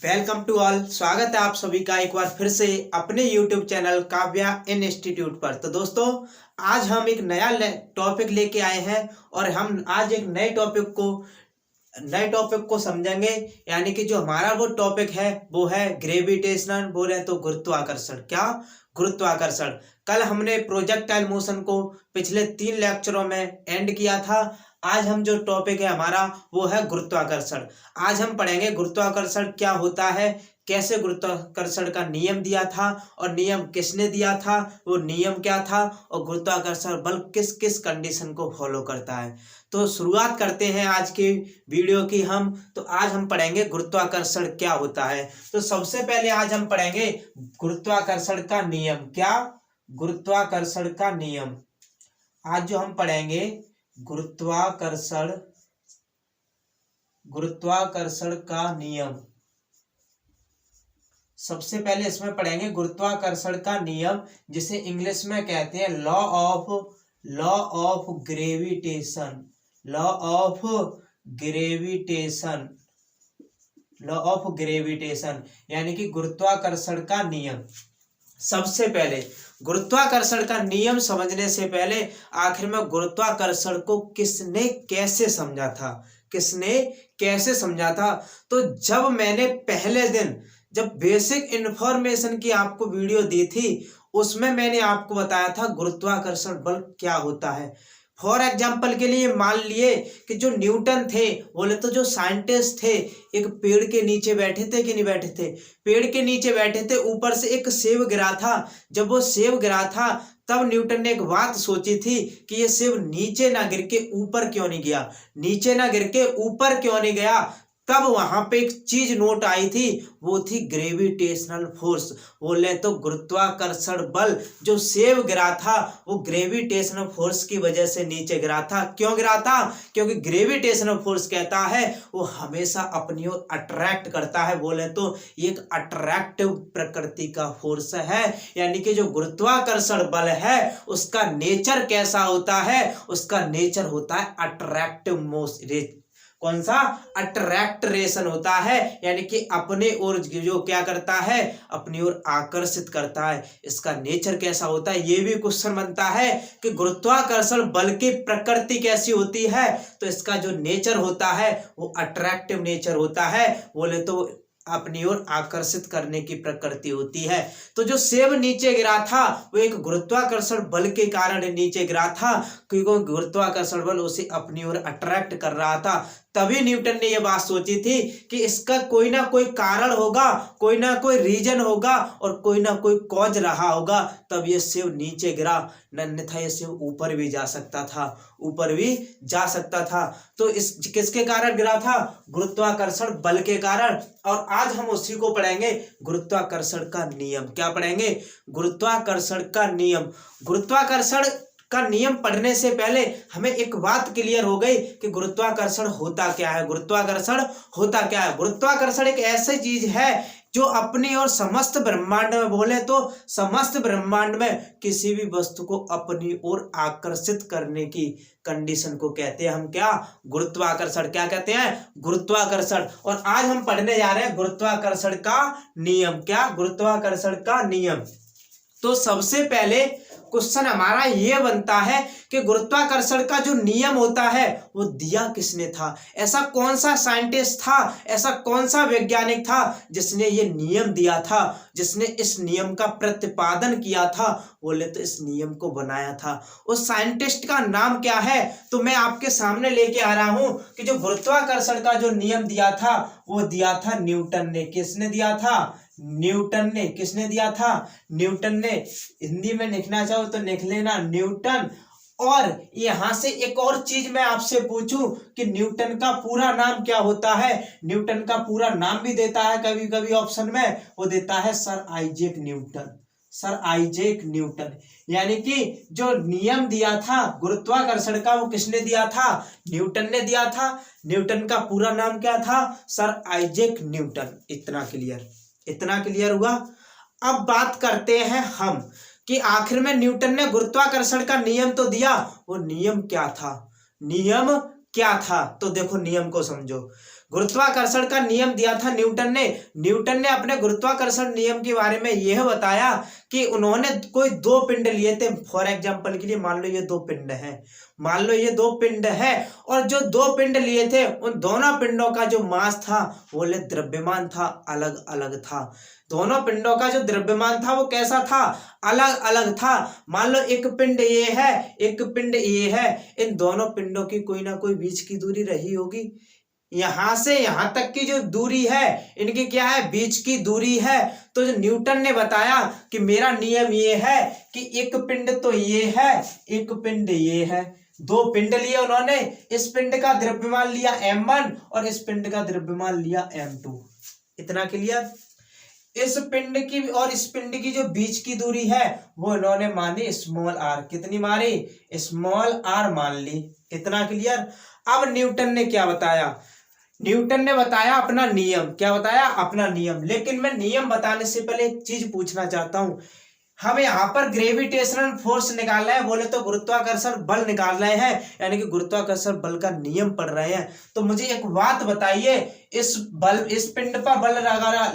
Welcome to all. स्वागत है आप सभी का एक बार फिर से अपने यूट्यूब चैनल काव्या इंस्टीट्यूट पर। तो दोस्तों, आज हम एक नया टॉपिक लेके आए हैं और हम आज एक नए टॉपिक को समझेंगे। यानी कि जो हमारा वो टॉपिक है वो है ग्रेविटेशनल, बोले तो गुरुत्वाकर्षण। क्या? गुरुत्वाकर्षण। कल हमने प्रोजेक्टाइल मोशन को पिछले 3 लेक्चरों में एंड किया था। आज हम जो टॉपिक है हमारा वो है गुरुत्वाकर्षण। आज हम पढ़ेंगे गुरुत्वाकर्षण क्या होता है, कैसे गुरुत्वाकर्षण का नियम दिया था और नियम किसने दिया था, वो नियम क्या था और गुरुत्वाकर्षण बल किस किस कंडीशन को फॉलो करता है। तो शुरुआत करते हैं आज की वीडियो की हम। तो आज हम पढ़ेंगे गुरुत्वाकर्षण क्या होता है। तो सबसे पहले आज हम पढ़ेंगे गुरुत्वाकर्षण का नियम। क्या? गुरुत्वाकर्षण का नियम। आज जो हम पढ़ेंगे गुरुत्वाकर्षण का नियम। सबसे पहले इसमें पढ़ेंगे गुरुत्वाकर्षण का नियम, जिसे इंग्लिश में कहते हैं law of gravitation. Law of gravitation यानी कि गुरुत्वाकर्षण का नियम। सबसे पहले गुरुत्वाकर्षण का नियम समझने से पहले आखिर में गुरुत्वाकर्षण को किसने कैसे समझा था। तो जब मैंने पहले दिन जब बेसिक इंफॉर्मेशन की आपको वीडियो दी थी, उसमें मैंने आपको बताया था गुरुत्वाकर्षण बल क्या होता है। फॉर एग्जाम्पल के लिए मान लिए कि जो न्यूटन थे, बोले तो जो साइंटिस्ट थे, एक पेड़ के नीचे बैठे थे कि नहीं बैठे थे? पेड़ के नीचे बैठे थे, ऊपर से एक सेब गिरा था। जब वो सेब गिरा था तब न्यूटन ने एक बात सोची थी कि ये सेब नीचे ना गिर के ऊपर क्यों नहीं गया। तब वहां पे एक चीज नोट आई थी, वो थी ग्रेविटेशनल फोर्स। बोले तो गुरुत्वाकर्षण बल। जो सेब गिरा था वो ग्रेविटेशनल फोर्स की वजह से नीचे गिरा था। क्यों गिरा था? क्योंकि ग्रेविटेशनल फोर्स कहता है वो हमेशा अपनी ओर अट्रैक्ट करता है। बोले तो ये एक अट्रैक्टिव प्रकृति का फोर्स है। यानी कि जो गुरुत्वाकर्षण बल है उसका नेचर कैसा होता है? उसका नेचर होता है अट्रैक्टिव मोशन। कौन सा? अट्रैक्टरेशन होता है। यानी कि अपने ओर जो क्या करता है, अपनी ओर आकर्षित करता है। इसका नेचर कैसा होता है, ये भी क्वेश्चन बनता है कि गुरुत्वाकर्षण बल की प्रकृति कैसी होती है। तो इसका जो नेचर होता है वो अट्रैक्टिव नेचर होता है। बोले तो अपनी ओर आकर्षित करने की प्रकृति होती है। तो जो सेब नीचे गिरा था वो एक गुरुत्वाकर्षण बल के कारण नीचे गिरा था, क्योंकि गुरुत्वाकर्षण बल उसे अपनी ओर अट्रैक्ट कर रहा था। तभी न्यूटन ने यह बात सोची थी कि इसका कोई ना कोई कारण होगा, कोई ना कोई रीजन होगा और कोई ना कोई कॉज रहा होगा, तब ये सेब नीचे गिरा। अन्यथा ये सेब ऊपर भी जा सकता था। तो इस किसके कारण गिरा था? गुरुत्वाकर्षण बल के कारण। और आज हम उसी को पढ़ेंगे, गुरुत्वाकर्षण का नियम। क्या पढ़ेंगे? गुरुत्वाकर्षण का नियम। गुरुत्वाकर्षण का नियम पढ़ने से पहले हमें एक बात क्लियर हो गई कि गुरुत्वाकर्षण होता क्या है। गुरुत्वाकर्षण एक ऐसी चीज है जो अपनी और समस्त ब्रह्मांड में, बोले तो समस्त ब्रह्मांड में किसी भी वस्तु को अपनी ओर आकर्षित करने की कंडीशन को कहते हैं हम क्या? गुरुत्वाकर्षण। क्या कहते हैं? गुरुत्वाकर्षण। और आज हम पढ़ने जा रहे हैं गुरुत्वाकर्षण का नियम। क्या? गुरुत्वाकर्षण का नियम। तो सबसे पहले क्वेश्चन हमारा ये बनता है कि गुरुत्वाकर्षण का जो नियम होता है वो दिया किसने था? ऐसा कौन सा साइंटिस्ट था, ऐसा कौन सा वैज्ञानिक था जिसने ये नियम दिया था, जिसने इस नियम का प्रतिपादन किया था, बोले तो इस नियम को बनाया था? उस साइंटिस्ट का नाम क्या है? तो मैं आपके सामने लेके आ रहा हूं कि जो गुरुत्वाकर्षण का जो नियम दिया था वो दिया था न्यूटन ने। किसने दिया था? न्यूटन ने। किसने दिया था? न्यूटन ने। हिंदी में लिखना चाहो तो लिख लेना, न्यूटन। और यहां से एक और चीज मैं आपसे पूछूं कि न्यूटन का पूरा नाम क्या होता है? न्यूटन का पूरा नाम भी देता है कभी कभी ऑप्शन में, वो देता है सर आइजैक न्यूटन। यानी कि जो नियम दिया था गुरुत्वाकर्षण का वो किसने दिया था? न्यूटन ने दिया था। न्यूटन का पूरा नाम क्या था? Sir Isaac Newton. इतना क्लियर हुआ। अब बात करते हैं हम कि आखिर में न्यूटन ने गुरुत्वाकर्षण का नियम तो दिया, वो नियम क्या था? तो देखो नियम को समझो। गुरुत्वाकर्षण का नियम दिया था न्यूटन ने अपने गुरुत्वाकर्षण नियम के बारे में यह बताया कि उन्होंने कोई दो पिंड लिए थे। फॉर एग्जांपल के लिए मान लो ये दो पिंड है और जो दो पिंड लिए थे उन दोनों पिंडों का जो मास था वो द्रव्यमान था, अलग अलग था। दोनों पिंडों का जो द्रव्यमान था वो कैसा था, अलग अलग था। मान लो एक पिंड ये है, एक पिंड ये है, इन दोनों पिंडों की कोई ना कोई बीच की दूरी रही होगी। यहां से यहां तक की जो दूरी है इनकी क्या है, बीच की दूरी है। तो जो न्यूटन ने बताया कि मेरा नियम ये है कि एक पिंड तो ये है, एक पिंड ये है, दो पिंड लिए उन्होंने, इस पिंड का द्रव्यमान लिया m1 और इस पिंड का द्रव्यमान लिया m2। इतना क्लियर। इस पिंड की और इस पिंड की जो बीच की दूरी है वो इन्होंने मानी स्मॉल r। कितनी मानी, स्मॉल r मान ली। इतना क्लियर। अब न्यूटन ने क्या बताया, न्यूटन ने बताया अपना नियम। क्या बताया, अपना नियम। लेकिन मैं नियम बताने से पहले एक चीज पूछना चाहता हूं। हमें यहाँ पर ग्रेविटेशनल फोर्स निकालना है, बोले तो गुरुत्वाकर्षण बल निकाल रहे हैं, यानी कि गुरुत्वाकर्षण बल का नियम पढ़ रहे हैं। तो मुझे एक बात बताइए, इस पिंड पर बल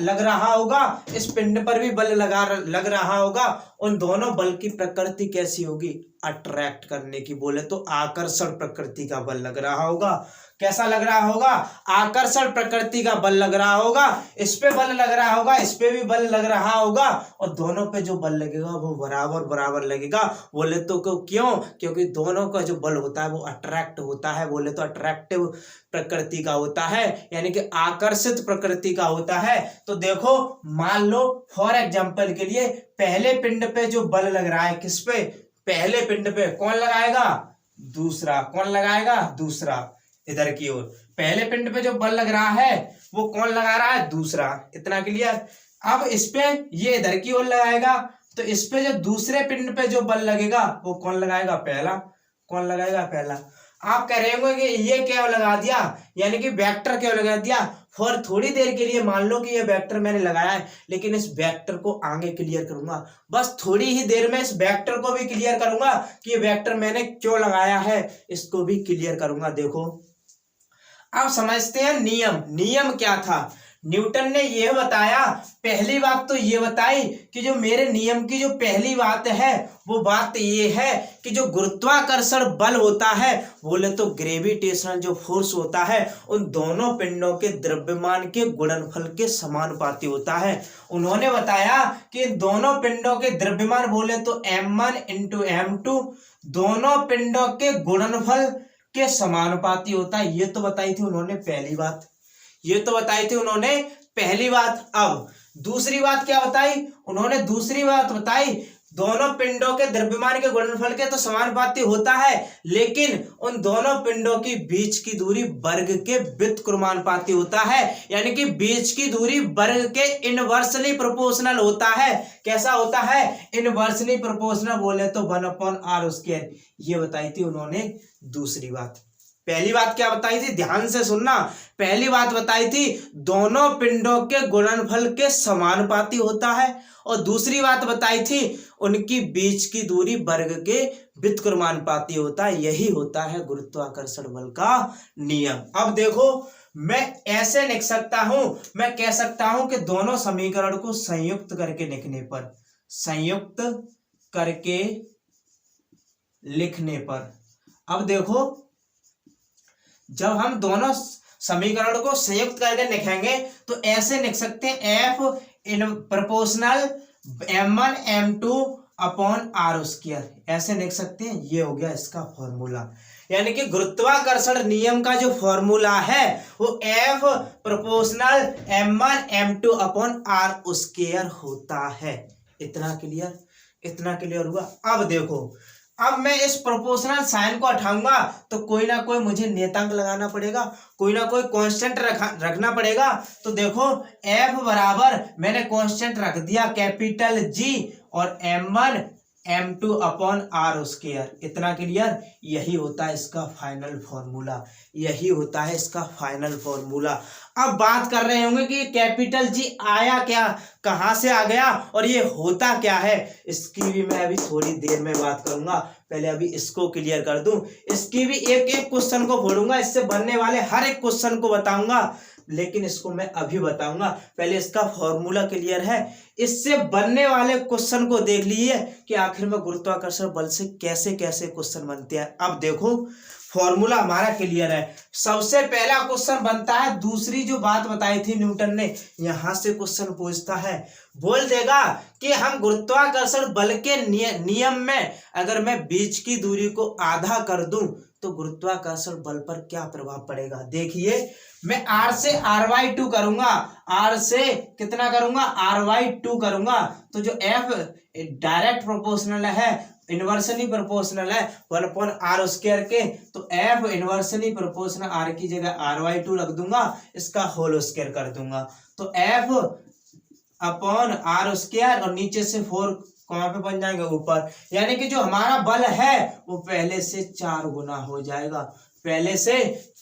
लग रहा होगा, इस पिंड पर भी बल लग रहा होगा। उन दोनों बल की प्रकृति कैसी होगी, अट्रैक्ट करने की, बोले तो आकर्षण प्रकृति का बल लग रहा होगा। कैसा लग रहा होगा, आकर्षण प्रकृति का बल लग रहा होगा। इस पे बल लग रहा होगा, इस पे भी बल लग रहा होगा, और दोनों पे जो बल लगेगा वो बराबर बराबर लगेगा। बोले तो क्यों, क्योंकि दोनों का जो बल होता है वो अट्रैक्ट होता है, बोले तो अट्रैक्टिव प्रकृति का होता है, यानी कि आकर्षित प्रकृति का होता है। तो देखो मान लो फॉर एग्जाम्पल के लिए पहले पिंड पे जो बल लग रहा है, किस पे, पहले पिंड पे कौन लगाएगा, दूसरा। कौन लगाएगा, दूसरा। इधर की ओर पहले पिंड पे जो बल लग रहा है वो कौन लगा रहा है, दूसरा। इतना क्लियर। अब इस पे ये इधर की ओर लगाएगा, तो इस पे जो दूसरे पिंड पे जो बल लगेगा वो कौन लगाएगा, पहला। कौन लगाएगा, पहला। आप कह रहे होंगे कि ये क्या लगा दिया, यानी कि वेक्टर क्यों लगा दिया। फॉर थोड़ी देर के लिए मान लो कि ये वेक्टर मैंने लगाया है, लेकिन इस वेक्टर को आगे क्लियर करूंगा। बस थोड़ी ही देर में इस वेक्टर को भी क्लियर करूंगा कि ये वेक्टर मैंने क्यों लगाया है, इसको भी क्लियर करूंगा। देखो अब समझते हैं नियम क्या था। न्यूटन ने यह बताया, पहली बात तो ये बताई कि जो मेरे नियम की जो पहली बात है वो बात ये है कि जो गुरुत्वाकर्षण बल होता है, बोले तो ग्रेविटेशनल जो फोर्स होता है, उन दोनों पिंडों के द्रव्यमान के गुणनफल के समानुपाती होता है। उन्होंने बताया कि दोनों पिंडों के द्रव्यमान बोले तो m1 इंटू m2 दोनों पिंडों के गुणनफल के समानुपाती होता है। ये तो बताई थी उन्होंने पहली बात, ये तो बताई थी उन्होंने पहली बात। अब दूसरी बात क्या बताई उन्होंने, दूसरी बात बताई दोनों पिंडों के द्रव्यमान के गुणनफल के तो समानुपाती होता है, लेकिन उन दोनों पिंडों की बीच की दूरी वर्ग के व्युत्क्रमानुपाती होता है, यानी कि बीच की दूरी वर्ग के इनवर्सली प्रोपोर्शनल होता है। कैसा होता है, इनवर्सली प्रोपोर्शनल, बोले तो 1/r²। ये बताई थी उन्होंने दूसरी बात। पहली बात क्या बताई थी, ध्यान से सुनना। पहली बात बताई थी दोनों पिंडों के गुणनफल के समानुपाती होता है, और दूसरी बात बताई थी उनकी बीच की दूरी वर्ग के व्युत्क्रमानुपाती होता है। यही होता है गुरुत्वाकर्षण बल का नियम। अब देखो मैं ऐसे लिख सकता हूं, मैं कह सकता हूं कि दोनों समीकरण को संयुक्त करके लिखने पर, संयुक्त करके लिखने पर, अब देखो जब हम दोनों समीकरण को संयुक्त करके लिखेंगे तो ऐसे लिख सकते हैं F इन proportional m1 m2 upon r²। ऐसे लिख सकते हैं। ये हो गया इसका फॉर्मूला, यानी कि गुरुत्वाकर्षण नियम का जो फॉर्मूला है वो F proportional m1 m2 upon r² होता है। इतना क्लियर, इतना क्लियर हुआ। अब देखो अब मैं इस प्रोपोर्शनल साइन को हटाऊंगा तो कोई ना कोई मुझे नियतांक लगाना पड़ेगा, कोई ना कोई कांस्टेंट रखना पड़ेगा। तो देखो F बराबर मैंने कांस्टेंट रख दिया कैपिटल G और m1 m2 अपॉन r²। इतना क्लियर। यही होता है इसका फाइनल फॉर्मूला, यही होता है इसका फाइनल फॉर्मूला। अब बात कर रहे होंगे कि कैपिटल G आया क्या, कहां से आ गया और ये होता क्या है, इसकी भी मैं अभी थोड़ी देर में बात करूंगा। पहले अभी इसको क्लियर कर दूं। इसकी भी एक एक क्वेश्चन को फोड़ूंगा, इससे बनने वाले हर एक क्वेश्चन को बताऊंगा, लेकिन इसको मैं अभी बताऊंगा। पहले इसका फॉर्मूला क्लियर है, इससे बनने वाले क्वेश्चन को देख लीजिए कि आखिर में गुरुत्वाकर्षण बल से कैसे कैसे क्वेश्चन बनते हैं। अब देखो फॉर्मूला हमारा क्लियर है। सबसे पहला क्वेश्चन बनता है, दूसरी जो बात बताई थी न्यूटन ने, यहां से क्वेश्चन पूछता है, बोल देगा कि हम गुरुत्वाकर्षण बल के नियम में अगर मैं बीच की दूरी को आधा कर दूं तो गुरुत्वाकर्षण बल पर क्या प्रभाव पड़ेगा। देखिए मैं r से r/2 करूंगा, r से कितना करूंगा, r/2 करूंगा, तो जो f डायरेक्ट प्रोपोर्शनल है, इनवर्सली प्रोपोर्शनल है 1/r² के, तो f इनवर्सली प्रोपोर्शनल r की जगह r/2 रख दूंगा, इसका होल स्क्वायर कर दूंगा, तो f अपॉन r² और नीचे से 4 कहाँ पे बन जाएंगे ऊपर, यानी कि जो हमारा बल है वो पहले से 4 गुना हो जाएगा, पहले से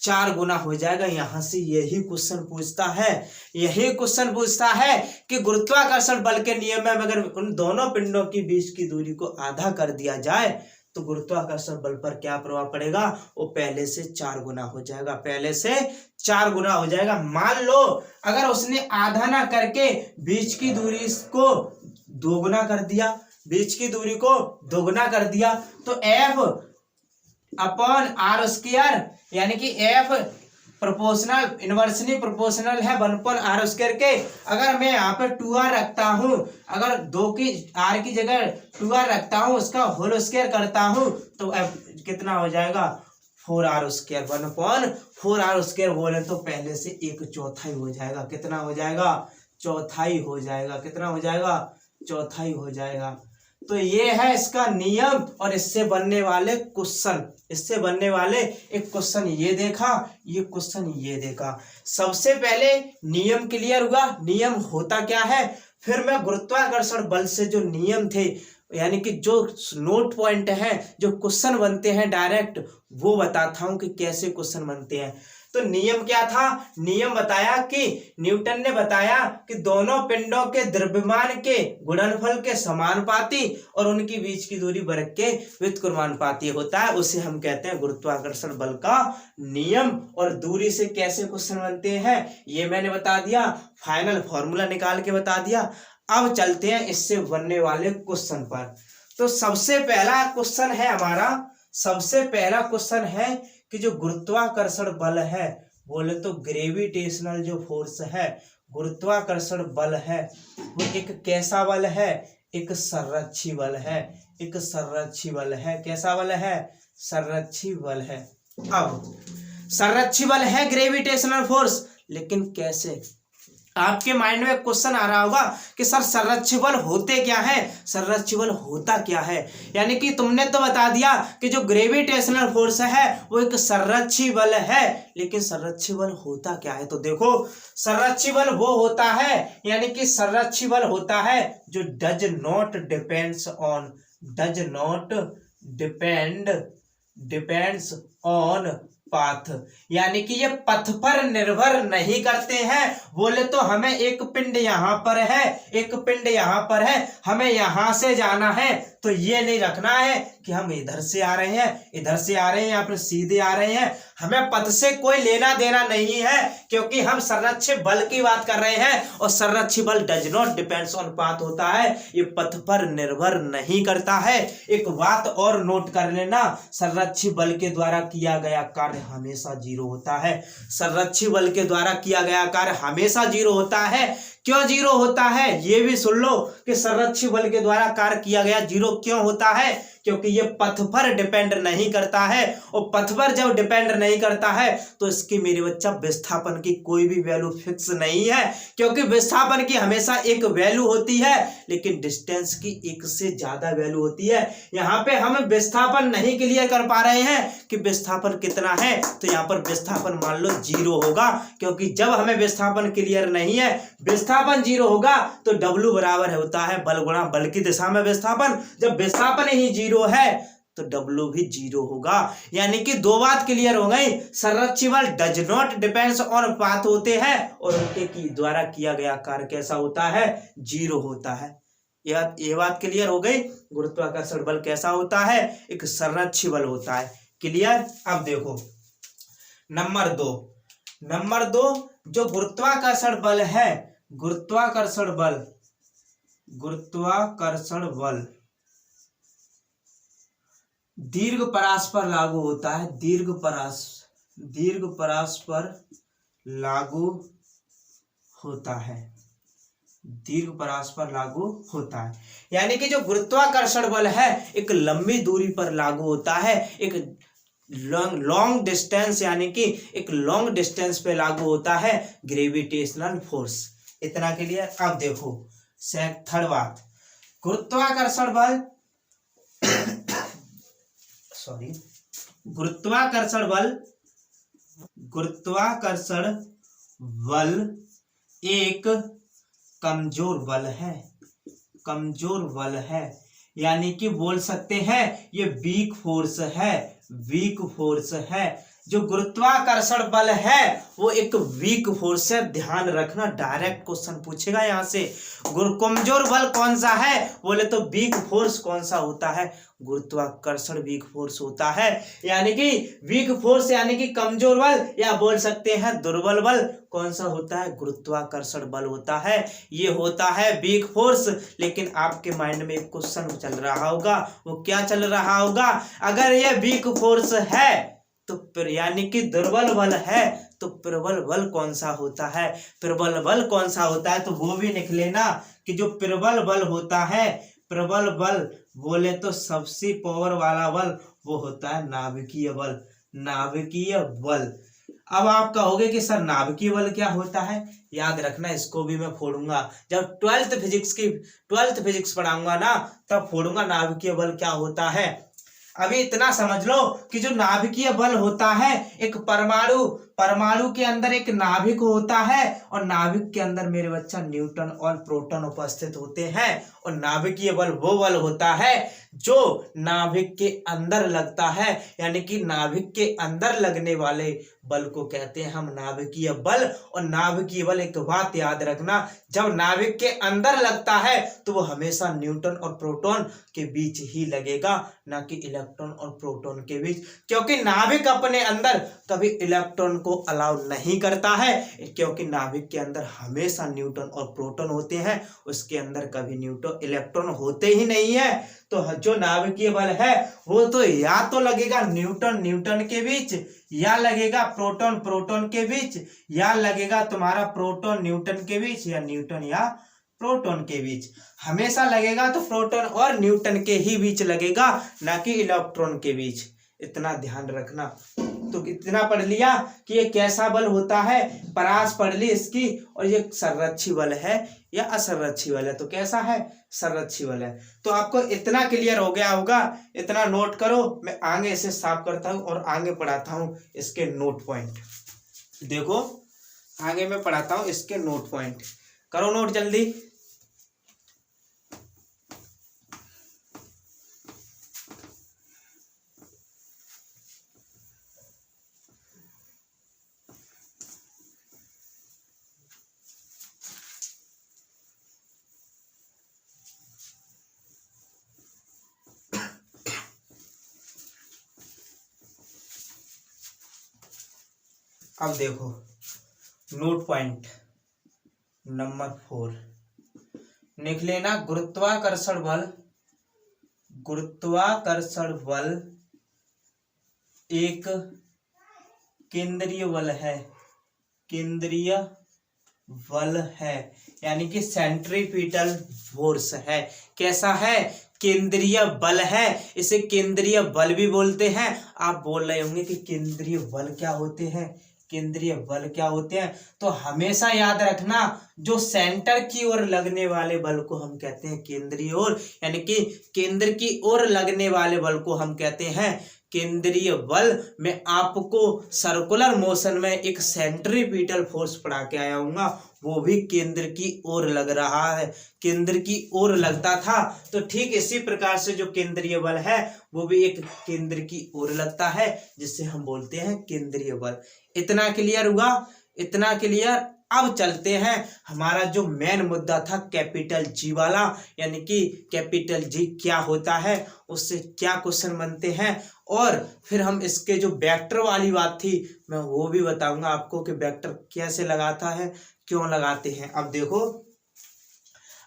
4 गुना हो जाएगा। यहां से यही क्वेश्चन पूछता है, यही क्वेश्चन पूछता है कि गुरुत्वाकर्षण बल के नियम में अगर उन दोनों पिंडों की बीच की दूरी को आधा कर दिया जाए तो गुरुत्वाकर्षण बल पर क्या प्रभाव पड़ेगा, वो पहले से 4 गुना हो जाएगा, पहले से 4 गुना हो जाएगा। मान लो अगर उसने आधा ना करके बीच की दूरी को दोगुना कर दिया, बीच की दूरी को दोगुना कर दिया, तो f अपॉन r² यानी कि f प्रोपोर्शनल इनवर्सली प्रोपोर्शनल है 1/r² के, अगर मैं यहाँ पे 2r रखता हूँ, अगर 2 की r की जगह 2r रखता हूँ, उसका होल स्क्वायर करता हूँ, तो f कितना हो जाएगा 4r², 1/4r² बोले तो पहले से 1/4 हो जाएगा, कितना हो जाएगा, चौथाई हो जाएगा, कितना हो जाएगा, चौथाई हो जाएगा। तो ये है इसका नियम और इससे बनने वाले क्वेश्चन, इससे बनने वाले एक क्वेश्चन ये देखा, ये क्वेश्चन ये देखा। सबसे पहले नियम क्लियर हुआ, नियम होता क्या है, फिर मैं गुरुत्वाकर्षण बल से जो नियम थे यानी कि जो नोट पॉइंट है, जो क्वेश्चन बनते हैं डायरेक्ट, वो बताता हूं कि कैसे क्वेश्चन बनते हैं। तो नियम क्या था, नियम बताया कि न्यूटन ने बताया कि दोनों पिंडों के द्रव्यमान के गुणनफल के समानुपाती और उनकी बीच की दूरी वर्ग के व्युत्क्रमानुपाती होता है, उसे हम कहते हैं गुरुत्वाकर्षण बल का नियम। और दूरी से कैसे क्वेश्चन बनते हैं ये मैंने बता दिया, फाइनल फॉर्मूला निकाल के बता दिया। अब चलते हैं इससे बनने वाले क्वेश्चन पर। तो सबसे पहला क्वेश्चन है हमारा, सबसे पहला क्वेश्चन है कि जो गुरुत्वाकर्षण बल है, बोले तो ग्रेविटेशनल जो फोर्स है, गुरुत्वाकर्षण बल है, वो एक कैसा बल है, एक संरक्षी बल है, एक संरक्षी बल है। कैसा बल है, संरक्षी बल है। अब संरक्षी बल है ग्रेविटेशनल फोर्स, लेकिन कैसे, आपके माइंड में क्वेश्चन आ रहा होगा कि सर संरक्षी बल होते क्या है, संरक्षी बल होता क्या है। यानी कि तुमने तो बता दिया कि जो ग्रेविटेशनल फोर्स है वो एक संरक्षी बल है, लेकिन संरक्षी बल होता क्या है। तो देखो संरक्षी बल वो होता है, यानी कि संरक्षी बल होता है जो does not depends on path, यानी कि ये पथ पर निर्भर नहीं करते हैं। बोले तो हमें एक पिंड यहाँ पर है, एक पिंड यहाँ पर है, हमें यहाँ से जाना है, तो ये नहीं रखना है कि हम इधर से आ रहे हैं, इधर से आ रहे हैं या फिर सीधे आ रहे हैं, हमें पथ से कोई लेना देना नहीं है, क्योंकि हम संरक्षी बल की बात कर रहे हैं और संरक्षी बल does not depends on path होता है, ये पथ पर निर्भर नहीं करता है। एक बात और नोट कर लेना, संरक्षी बल के द्वारा किया गया कार्य हमेशा 0 होता है, संरक्षी बल के द्वारा किया गया कार्य हमेशा 0 होता है। क्यों 0 होता है ये भी सुन लो कि संरक्षी बल के द्वारा कार्य किया गया 0 क्यों होता है, क्योंकि ये पथ पर डिपेंड नहीं करता है, और पथ पर जब डिपेंड नहीं करता है तो इसकी मेरे बच्चा विस्थापन की कोई भी वैल्यू फिक्स नहीं है, क्योंकि विस्थापन की हमेशा एक वैल्यू होती है लेकिन डिस्टेंस की एक से ज्यादा वैल्यू होती है। यहाँ पे हम विस्थापन नहीं क्लियर कर पा रहे हैं कि विस्थापन कितना है, तो यहाँ पर विस्थापन मान लो 0 होगा, क्योंकि जब हमें विस्थापन क्लियर नहीं है, विस्थापन 0 होगा तो W बराबर होता है बल गुणा बल की दिशा में विस्थापन, जब विस्थापन ही 0 है तो W भी 0 होगा। यानी कि 2 बात क्लियर हो गई, संरक्षी बल does not depends on path होते हैं और उनके द्वारा किया गया कार्य कैसा होता है, 0 होता है। ये बात क्लियर हो गई। गुरुत्वाकर्षण बल कैसा होता है, एक संरक्षी बल होता है। क्लियर। अब देखो नंबर दो जो गुरुत्वाकर्षण बल है, गुरुत्वाकर्षण बल दीर्घ परास पर लागू होता है, दीर्घ परास पर लागू होता है। यानी कि जो गुरुत्वाकर्षण बल है एक लंबी दूरी पर लागू होता है, एक लॉन्ग डिस्टेंस यानी कि एक लॉन्ग डिस्टेंस पे लागू होता है ग्रेविटेशनल फोर्स। इतना के लिए। अब देखो थर्ड बात, गुरुत्वाकर्षण बल एक कमजोर बल है, यानी कि बोल सकते हैं ये वीक फोर्स है। जो गुरुत्वाकर्षण बल है वो एक वीक फोर्स है, ध्यान रखना, डायरेक्ट क्वेश्चन पूछेगा यहाँ से। कमजोर बल कौन सा है बोले तो वीक फोर्स कौन सा होता है, गुरुत्वाकर्षण वीक फोर्स होता है। यानी कि वीक फोर्स यानी कि कमजोर बल, या बोल सकते हैं दुर्बल बल कौन सा होता है, गुरुत्वाकर्षण बल होता है। ये होता है वीक फोर्स। लेकिन आपके माइंड में एक क्वेश्चन चल रहा होगा, वो क्या चल रहा होगा, अगर ये वीक फोर्स है तो फिर यानी कि दुर्बल बल है तो प्रबल बल कौन सा होता है, प्रबल बल कौन सा होता है, तो वो भी लिख लेना कि जो प्रबल बल होता है, प्रबल बल बोले तो सबसे पावर वाला बल वो होता है नाभिकीय बल। अब आप कहोगे कि सर नाभिकीय बल क्या होता है, याद रखना इसको भी मैं फोड़ूंगा जब 12th फिजिक्स पढ़ाऊंगा ना, तब फोड़ूंगा नाभिकीय बल क्या होता है। अभी इतना समझ लो कि जो नाभिकीय बल होता है, एक परमाणु के अंदर एक नाभिक होता है, और नाभिक के अंदर मेरे बच्चा न्यूट्रॉन और प्रोटॉन उपस्थित होते हैं। और नाभिकीय बल वो बल होता है जो नाभिक के अंदर लगता है, यानी कि नाभिक के अंदर लगने वाले बल को कहते हैं हम नाभिकीय बल। और नाभिकीय बल, एक बात याद रखना, जब नाभिक के अंदर लगता है तो वो हमेशा न्यूट्रॉन और प्रोटॉन के बीच ही लगेगा, ना कि इलेक्ट्रॉन और प्रोटॉन के बीच, क्योंकि नाभिक अपने अंदर कभी इलेक्ट्रॉन को अलाउ नहीं करता है, क्योंकि नाभिक के अंदर हमेशा न्यूट्रॉन और प्रोटॉन होते हैं, उसके अंदर कभी इलेक्ट्रॉन होते ही नहीं है। तो जो नाभिकीय बल है वो तो या तो लगेगा न्यूट्रॉन के बीच, या लगेगा प्रोटॉन के बीच, या लगेगा तुम्हारा प्रोटॉन न्यूट्रॉन के बीच, या न्यूट्रॉन या प्रोटॉन के बीच। हमेशा लगेगा तो प्रोटॉन और न्यूट्रॉन के ही बीच लगेगा, ना कि इलेक्ट्रॉन के बीच। इतना ध्यान रखना। तो इतना पढ़ लिया कि ये कैसा बल होता है, परास पढ़ ली इसकी, और ये संरक्षी बल है या असंरक्षी बल है, तो कैसा है, संरक्षी बल है। तो आपको इतना क्लियर हो गया होगा, इतना नोट करो। मैं आगे इसे साफ करता हूँ और आगे पढ़ाता हूँ इसके नोट पॉइंट। देखो आगे मैं पढ़ाता हूँ इसके नोट पॉइंट, करो नोट जल्दी। अब देखो नोट पॉइंट नंबर 4 लिख लेना। गुरुत्वाकर्षण बल एक केंद्रीय बल है, यानी कि सेंट्रीपिटल फोर्स है। कैसा है, केंद्रीय बल है। इसे केंद्रीय बल भी बोलते हैं। आप बोल रहे होंगे कि केंद्रीय बल क्या होते हैं, केंद्रीय बल क्या होते हैं, तो हमेशा याद रखना जो सेंटर की ओर लगने वाले बल को हम कहते हैं केंद्रीय ओर, यानी कि केंद्र की ओर लगने वाले बल को हम कहते हैं केंद्रीय बल। मैं आपको सर्कुलर मोशन में एक सेंट्रीपिटल फोर्स पढ़ा के आया हूँगा, वो भी केंद्र की ओर लग रहा है, केंद्र की ओर लगता था। तो ठीक इसी प्रकार से जो केंद्रीय बल है वो भी एक केंद्र की ओर लगता है, जिससे हम बोलते हैं केंद्रीय बल। इतना क्लियर हुआ, इतना क्लियर। अब चलते हैं हमारा जो मेन मुद्दा था कैपिटल जी वाला, यानी कि कैपिटल जी क्या होता है, उससे क्या क्वेश्चन बनते हैं, और फिर हम इसके जो वेक्टर वाली बात थी मैं वो भी बताऊंगा आपको कि वेक्टर कैसे लगाता है, क्यों लगाते हैं। अब देखो,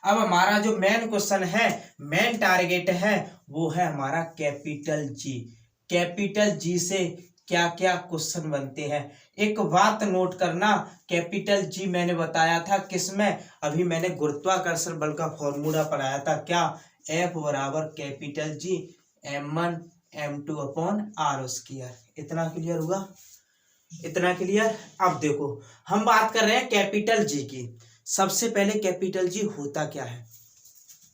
अब हमारा जो मेन क्वेश्चन है, मेन टारगेट है, वो है हमारा कैपिटल जी। कैपिटल जी से क्या क्या क्वेश्चन बनते हैं। एक बात नोट करना, कैपिटल जी मैंने बताया था किसमें, अभी मैंने गुरुत्वाकर्षण बल का फॉर्मूला पढ़ाया था, क्या, F बराबर capital G m1 m2 upon r square. इतना क्लियर हुआ, इतना क्लियर। अब देखो हम बात कर रहे हैं कैपिटल जी की। सबसे पहले कैपिटल जी होता क्या है।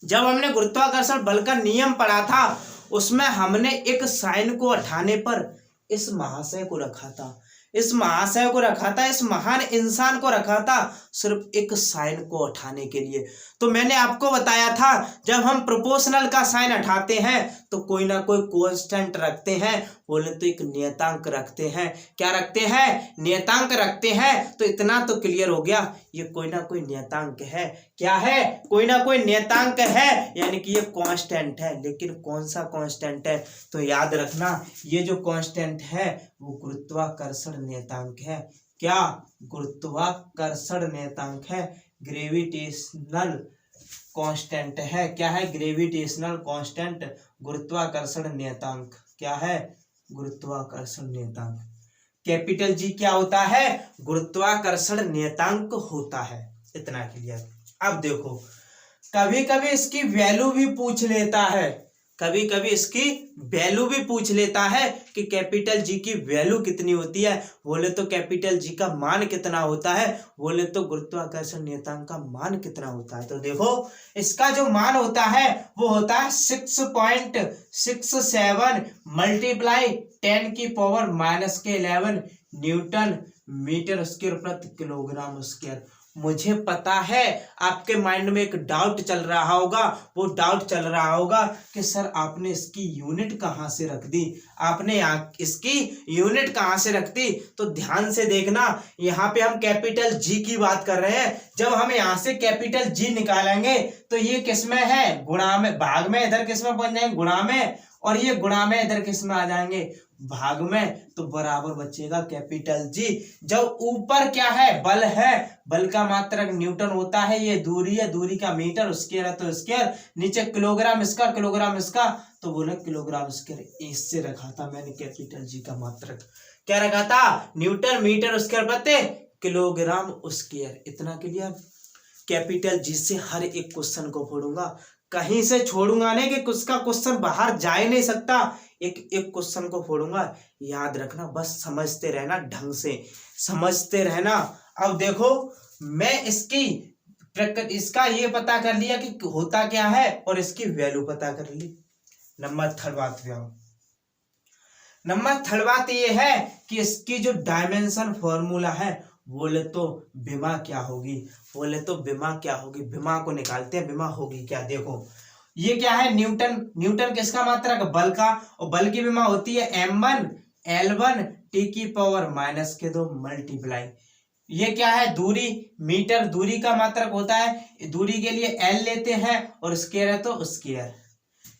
जब हमने गुरुत्वाकर्षण बल का नियम पढ़ा था उसमें हमने एक साइन को हटाने पर इस महाशय को रखा था, इस महाशय को रखा था, इस महान इंसान को रखा था सिर्फ एक साइन को हटाने के लिए। तो मैंने आपको बताया था जब हम प्रोपोर्शनल का साइन हटाते हैं तो कोई ना कोई कांस्टेंट रखते हैं, बोले तो एक नियतांक रखते हैं। क्या रखते हैं, नियतांक रखते हैं। तो इतना तो क्लियर हो गया, ये कोई ना कोई नियतांक है। क्या है, कोई ना कोई नियतांक है, यानी कि ये कांस्टेंट है। लेकिन कौन सा कांस्टेंट है, तो याद रखना ये जो कांस्टेंट है वो गुरुत्वाकर्षण नियतांक है। क्या, गुरुत्वाकर्षण नियतांक है, ग्रेविटेशनल कांस्टेंट है। क्या है, ग्रेविटेशनल कांस्टेंट, गुरुत्वाकर्षण नियतांक। क्या है, गुरुत्वाकर्षण नियतांक। कैपिटल जी क्या होता है, गुरुत्वाकर्षण नियतांक होता है। इतना क्लियर। अब देखो, कभी कभी इसकी वैल्यू भी पूछ लेता है, कभी कभी इसकी वैल्यू भी पूछ लेता है कि कैपिटल जी की वैल्यू कितनी होती है। बोले तो कैपिटल जी का मान कितना होता है, बोले तो गुरुत्वाकर्षण नियतांक का मान कितना होता है। तो देखो इसका जो मान होता है वो होता है 6.67 मल्टीप्लाई 10 की पावर -11 न्यूटन मीटर स्क्वायर प्रति किलोग्राम स्क्वायर। मुझे पता है आपके माइंड में एक डाउट चल रहा होगा, वो डाउट चल रहा होगा कि सर आपने इसकी यूनिट कहाँ से रख दी, आपने यहाँ इसकी यूनिट कहाँ से रख दी। तो ध्यान से देखना, यहाँ पे हम कैपिटल जी की बात कर रहे हैं। जब हम यहाँ से कैपिटल जी निकालेंगे तो ये किसमें है, गुणा में, भाग में, इधर किसमें बन जाएंगे, गुणा में, और ये गुणा में इधर किसमें आ जाएंगे, भाग में। तो बराबर बचेगा कैपिटल जी। जब ऊपर क्या है, बल है, बल का मात्रक न्यूटन होता है, ये दूरी है, दूरी का मीटर, स्क्वायर है तो स्क्वायर, नीचे किलोग्राम इसका, किलोग्राम इसका, तो बोले किलोग्राम स्क्वायर। इससे रखा था मैंने कैपिटल जी का मात्रक, क्या रखा था, न्यूटन मीटर स्क्वायर प्रति किलोग्राम स्क्वायर। इतना क्लियर। कैपिटल जी से हर एक क्वेश्चन को पढ़ूंगा, कहीं से छोड़ूंगा नहीं कि उसका क्वेश्चन बाहर जा ही नहीं सकता, एक एक क्वेश्चन को फोड़ूंगा। याद रखना, बस समझते रहना, ढंग से समझते रहना। अब देखो मैं इसका ये पता कर लिया कि होता क्या है और इसकी वैल्यू पता कर ली। नंबर थर्ड बात पे आओ। नंबर थर्ड बात ये है कि इसकी जो डायमेंशन फॉर्मूला है, बोले तो विमा क्या होगी, बोले तो विमा क्या होगी, विमा को निकालते हैं, विमा होगी क्या। देखो ये क्या है, न्यूटन, न्यूटन किसका मात्रक, बल का, और बल की विमा होती है m1 L1 t की पावर -2 मल्टीप्लाई, ये क्या है, दूरी, मीटर, दूरी का मात्रक होता है, दूरी के लिए L लेते हैं और स्क्वायर है तो स्क्वायर,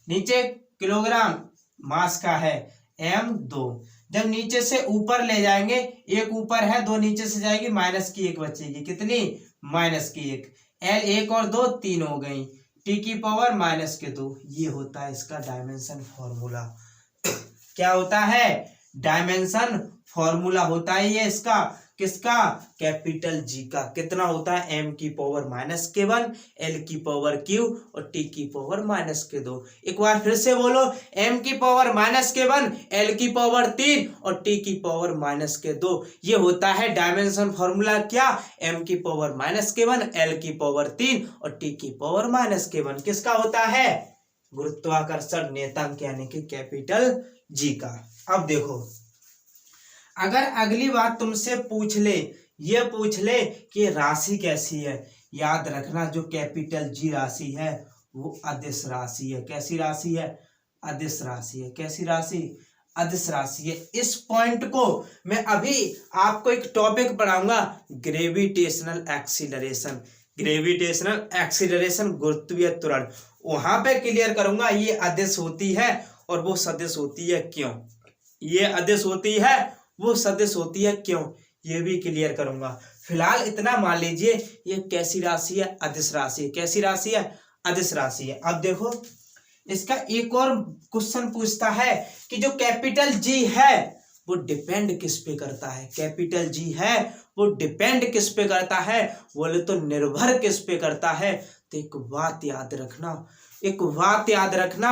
नीचे किलोग्राम मास का है m2। जब नीचे से ऊपर ले जाएंगे, एक ऊपर है, दो नीचे से जाएगी, -1 बचेगी, कितनी, -1, L 1 और 2 3 हो गई, t की पावर -2। ये होता है इसका डायमेंशन फॉर्मूला। क्या होता है, डायमेंशन फॉर्मूला होता है ये इसका, किसका, कैपिटल जी का। कितना होता है, m की पावर -1, L की पावर q और t की पावर -2। एक बार फिर से बोलो, m की पावर -1, L की पावर 3 और t की पावर -2। ये होता है डायमेंशन फॉर्मूला। क्या, m की पावर -1, L की पावर 3 और t की पावर -1 किसका होता है, गुरुत्वाकर्षण नियतांक यानी कि कैपिटल जी का। अब देखो, अगर अगली बात तुमसे पूछ ले, ये पूछ ले कि राशि कैसी है, याद रखना जो कैपिटल जी राशि है वो अदिश राशि है। कैसी राशि है, अदिश राशि है। कैसी राशि, अदिश राशि है। इस पॉइंट को मैं अभी आपको एक टॉपिक पढ़ाऊंगा, ग्रेविटेशनल एक्सीलरेशन। ग्रेविटेशनल एक्सीलरेशन, गुरुत्वीय त्वरण, वहां पे क्लियर करूंगा ये अदिश होती है और वो सदिश होती है क्यों, ये अदिश होती है वो सदिश होती है क्यों, ये भी क्लियर करूंगा। फिलहाल इतना मान लीजिए ये कैसी राशि है, अदिश राशि है। कैसी राशि है, अदिश राशि है। अब देखो इसका एक और क्वेश्चन पूछता है कि जो कैपिटल जी है वो डिपेंड किस पे करता है, कैपिटल जी है वो डिपेंड किस पे करता है, बोले तो निर्भर किस पे करता है। तो एक बात याद रखना, एक बात याद रखना,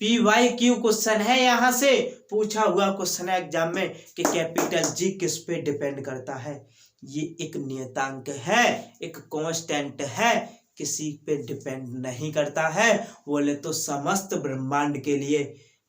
PYQ क्वेश्चन है, यहां से पूछा हुआ क्वेश्चन है एग्जाम में कि कैपिटल जी किस पे डिपेंड करता है। ये एक नियतांक है, एक कांस्टेंट है, किसी पे डिपेंड नहीं करता है। बोले तो समस्त ब्रह्मांड के लिए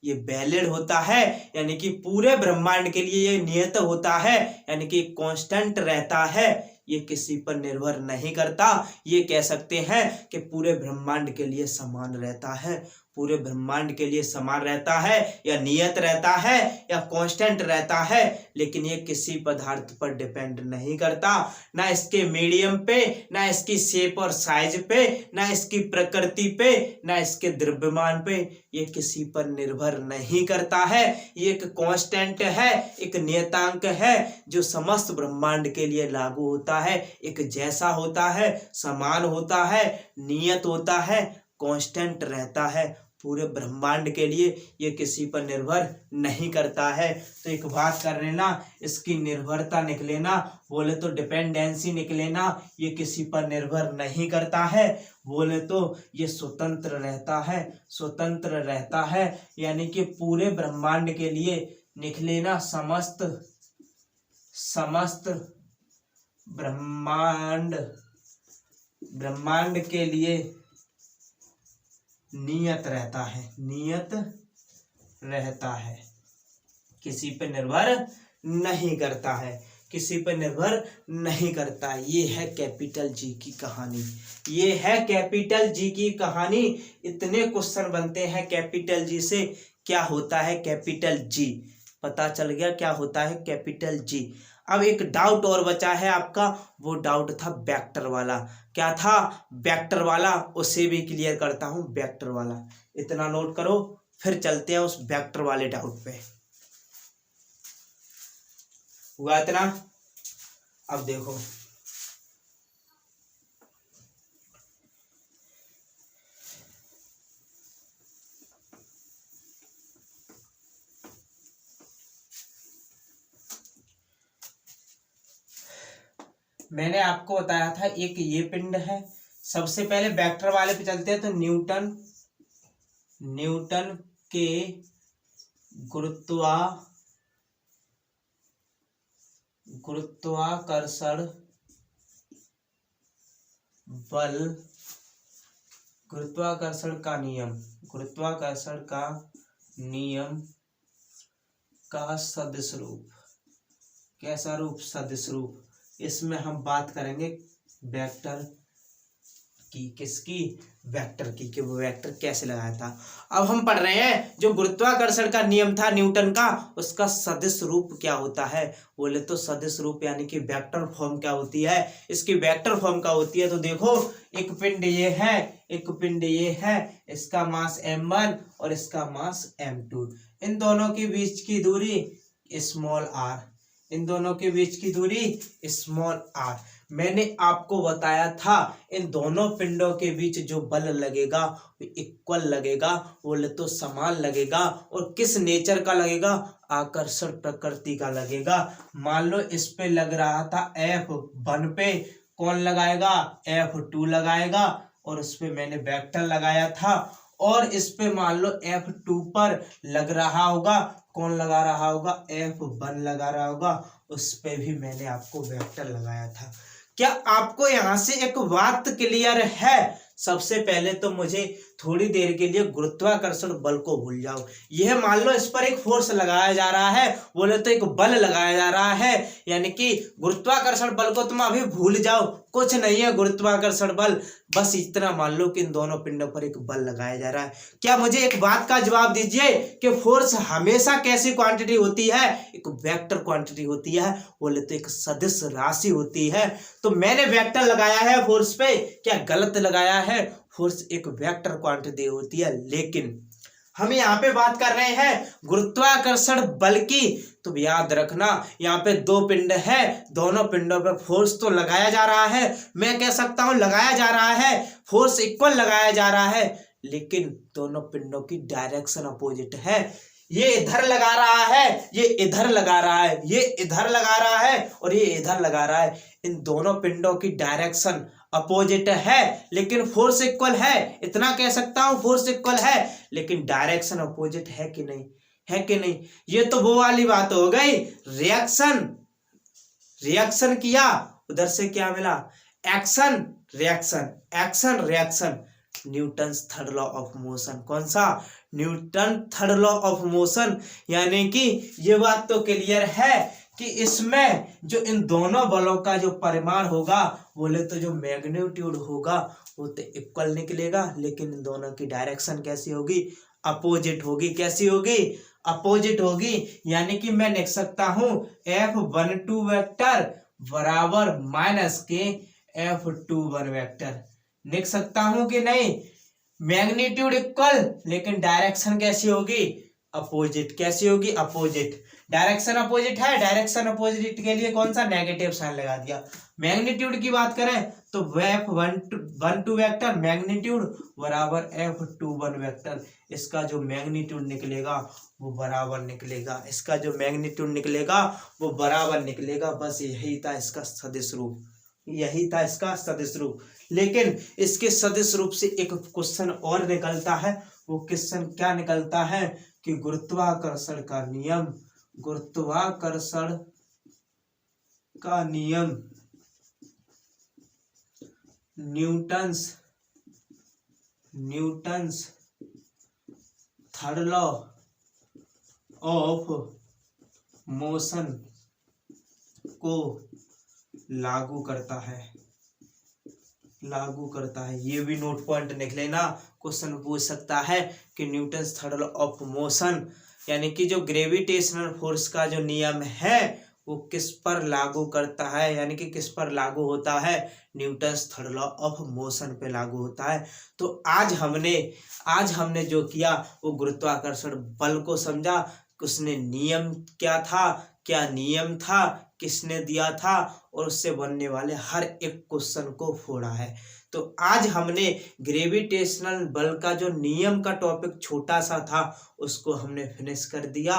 ये वैलिड होता है, यानी कि पूरे ब्रह्मांड के लिए ये नियत होता है, यानी कि कांस्टेंट रहता है, ये किसी पर निर्भर नहीं करता। ये कह सकते हैं कि पूरे ब्रह्मांड के लिए समान रहता है, पूरे ब्रह्मांड के लिए समान रहता है, या नियत रहता है या कांस्टेंट रहता है, लेकिन ये किसी पदार्थ पर डिपेंड नहीं करता, ना इसके मीडियम पे, ना इसकी शेप और साइज पे, ना इसकी प्रकृति पे, ना इसके द्रव्यमान पे, ये किसी पर निर्भर नहीं करता है। ये एक कांस्टेंट है, एक नियतांक है जो समस्त ब्रह्मांड के लिए लागू होता है, एक जैसा होता है, समान होता है, नियत होता है, कांस्टेंट रहता है पूरे ब्रह्मांड के लिए, ये किसी पर निर्भर नहीं करता है। तो एक बात कर लेना, इसकी निर्भरता निकल लेना, बोले तो डिपेंडेंसी निकल लेना, ये किसी पर निर्भर नहीं करता है, बोले तो ये स्वतंत्र रहता है, स्वतंत्र रहता है, यानी कि पूरे ब्रह्मांड के लिए निकल लेना, समस्त ब्रह्मांड के लिए नियत रहता है, नियत रहता है, किसी पे निर्भर नहीं करता है, किसी पे निर्भर नहीं करता। ये है कैपिटल जी की कहानी, ये है कैपिटल जी की कहानी। इतने क्वेश्चन बनते हैं कैपिटल जी से, क्या होता है कैपिटल जी, पता चल गया क्या होता है कैपिटल जी। अब एक डाउट और बचा है आपका, वो डाउट था वेक्टर वाला। क्या था, वेक्टर वाला, उसे भी क्लियर करता हूं, वेक्टर वाला इतना नोट करो, फिर चलते हैं उस वेक्टर वाले डाउट पे। हुआ इतना? अब देखो मैंने आपको बताया था एक ये पिंड है। सबसे पहले वेक्टर वाले पे चलते हैं। तो न्यूटन के गुरुत्वाकर्षण बल, गुरुत्वाकर्षण का नियम का सदिश रूप, कैसा रूप, सदिश रूप। इसमें हम बात करेंगे वेक्टर की, किसकी, वेक्टर की, कि वो वेक्टर कैसे लगाया था। अब हम पढ़ रहे हैं जो गुरुत्वाकर्षण का नियम था न्यूटन का, उसका सदिश रूप क्या होता है। बोले तो सदिश रूप यानी कि वेक्टर फॉर्म क्या होती है, इसकी वेक्टर फॉर्म क्या होती है। तो देखो एक पिंड ये है, एक पिंड ये है, इसका मास m1 और इसका मास m2, इन दोनों के बीच की दूरी स्मॉल r, इन दोनों के बीच की दूरी स्मॉल r। मैंने आपको बताया था इन दोनों पिंडों के बीच जो बल लगेगा वो इक्वल लगेगा, बोले तो समान लगेगा, और किस नेचर का लगेगा, आकर्षण प्रकृति का लगेगा। मान लो इस पे लग रहा था F1 पे, कौन लगाएगा, F2 लगाएगा, और उस पे मैंने वेक्टर लगाया था। और इस पे मान लो F2 पर लग रहा होगा, कौन लगा रहा होगा, F1 लगा रहा होगा, उस पे भी मैंने आपको वेक्टर लगाया था। क्या आपको यहां से एक बात क्लियर है, सबसे पहले तो मुझे थोड़ी देर के लिए गुरुत्वाकर्षण बल को भूल जाओ। यह मान लो इस पर एक फोर्स लगाया जा रहा है, बोले तो एक बल लगाया जा रहा है, यानी कि गुरुत्वाकर्षण बल को तुम अभी भूल जाओ, कुछ नहीं है गुरुत्वाकर्षण बल। बस इतना मान लो कि इन दोनों पिंडों पर एक बल लगाया जा रहा है। क्या मुझे एक बात का जवाब दीजिए कि फोर्स हमेशा कैसी क्वांटिटी होती है? एक वेक्टर क्वांटिटी होती है, बोले तो एक सदिश राशि होती है। तो मैंने वेक्टर लगाया है फोर्स पे, क्या गलत लगाया है? फोर्स एक वेक्टर क्वांटिटी होती है, लेकिन हम यहाँ पे बात कर रहे हैं गुरुत्वाकर्षण बल की। तो याद रखना यहाँ पे दो पिंड है, दोनों पिंडों पे फोर्स तो लगाया जा रहा है। मैं कह सकता हूँ लगाया जा रहा है, फोर्स इक्वल लगाया जा रहा है, लेकिन दोनों पिंडों की डायरेक्शन अपोजिट है। ये इधर लगा रहा है, ये इधर लगा रहा है, ये इधर लगा रहा है और ये इधर लगा रहा है। इन दोनों पिंडों की डायरेक्शन अपोजिट है, लेकिन फोर्स इक्वल है। इतना कह सकता हूं फोर्स इक्वल है, लेकिन डायरेक्शन अपोजिट है कि नहीं? है कि नहीं? ये तो वो वाली बात हो गई। रिएक्शन किया, उधर से क्या मिला? Action reaction, action reaction. Newton's third law of motion. कौन सा? Newton third law of motion. यानी कि ये बात तो क्लियर है कि इसमें जो इन दोनों बलों का जो परिमाण होगा, बोले तो जो मैग्नीट्यूड होगा वो तो इक्वल निकलेगा, लेकिन इन दोनों की डायरेक्शन कैसी होगी? अपोजिट होगी। कैसी होगी? अपोजिट होगी। यानी कि मैं लिख सकता हूं F12 वेक्टर बराबर माइनस के F21 वेक्टर। लिख सकता हूं कि नहीं? मैग्नीट्यूड इक्वल, लेकिन डायरेक्शन कैसी होगी? अपोजिट। कैसी होगी? अपोजिट। डायरेक्शन अपोजिट है, डायरेक्शन अपोजिट के लिए कौन सा? नेगेटिव साइन लगा दिया। मैग्नीट्यूड की बात करें तो F12 वेक्टर मैग्नीट्यूड बराबर F21 वेक्टर। इसका जो मैग्नीट्यूड निकलेगा वो बराबर निकलेगा, इसका जो मैग्नीट्यूड निकलेगा वो बराबर निकलेगा। बस यही था इसका सदिश रूप, यही था इसका सदिश रूप। लेकिन इसके सदिश रूप से एक क्वेश्चन और निकलता है। वो क्वेश्चन क्या निकलता है कि गुरुत्वाकर्षण का नियम, गुरुत्वाकर्षण का नियम Newton's third law of motion को लागू करता है, लागू करता है। ये भी नोट पॉइंट लिख लेना, क्वेश्चन पूछ सकता है कि Newton's third law of motion यानी कि जो ग्रेविटेशनल फोर्स का जो नियम है वो किस पर लागू करता है, यानी कि किस पर लागू होता है? Newton's third law of motion पे लागू होता है। तो आज हमने जो किया वो गुरुत्वाकर्षण बल को समझा, उसने नियम क्या था, क्या नियम था, किसने दिया था, और उससे बनने वाले हर एक क्वेश्चन को फोड़ा है। तो आज हमने ग्रेविटेशनल बल का जो नियम का टॉपिक छोटा सा था उसको हमने फिनिश कर दिया।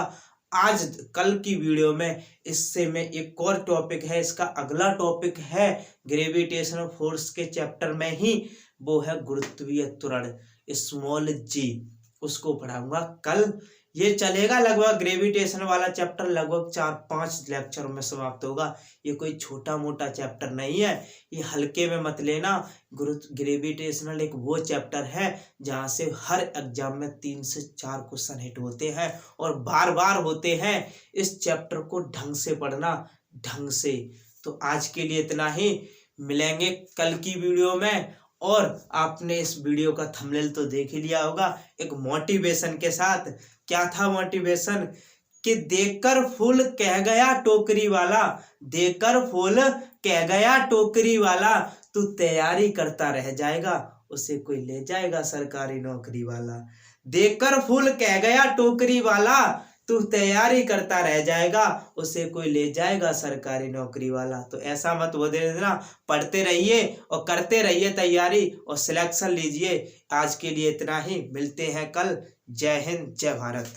आज कल की वीडियो में इससे में एक और टॉपिक है, इसका अगला टॉपिक है ग्रेविटेशनल फोर्स के चैप्टर में ही, वो है गुरुत्वीय त्वरण स्मॉल जी, उसको पढ़ाऊंगा कल। ये चलेगा लगभग, ग्रेविटेशन वाला चैप्टर लगभग 4-5 लेक्चर में समाप्त होगा। ये कोई छोटा मोटा चैप्टर नहीं है, ये हल्के में मत लेना। ग्रेविटेशनल एक वो चैप्टर है जहाँ से हर एग्जाम में 3 से 4 क्वेश्चन हिट होते हैं और बार बार होते हैं। इस चैप्टर को ढंग से पढ़ना, ढंग से। तो आज के लिए इतना ही, मिलेंगे कल की वीडियो में। और आपने इस वीडियो का थंबनेल तो देख ही लिया होगा, एक मोटिवेशन के साथ। क्या था मोटिवेशन? कि देखकर फूल कह गया टोकरी वाला, देखकर फूल कह गया टोकरी वाला, तू तैयारी करता रह जाएगा, उसे कोई ले जाएगा सरकारी नौकरी वाला। देखकर फूल कह गया टोकरी वाला, तू तैयारी करता रह जाएगा, उसे कोई ले जाएगा सरकारी नौकरी वाला। तो ऐसा मत वो दे देना, पढ़ते रहिए और करते रहिए तैयारी और सिलेक्शन लीजिए। आज के लिए इतना ही, मिलते हैं कल। जय हिंद, जय भारत।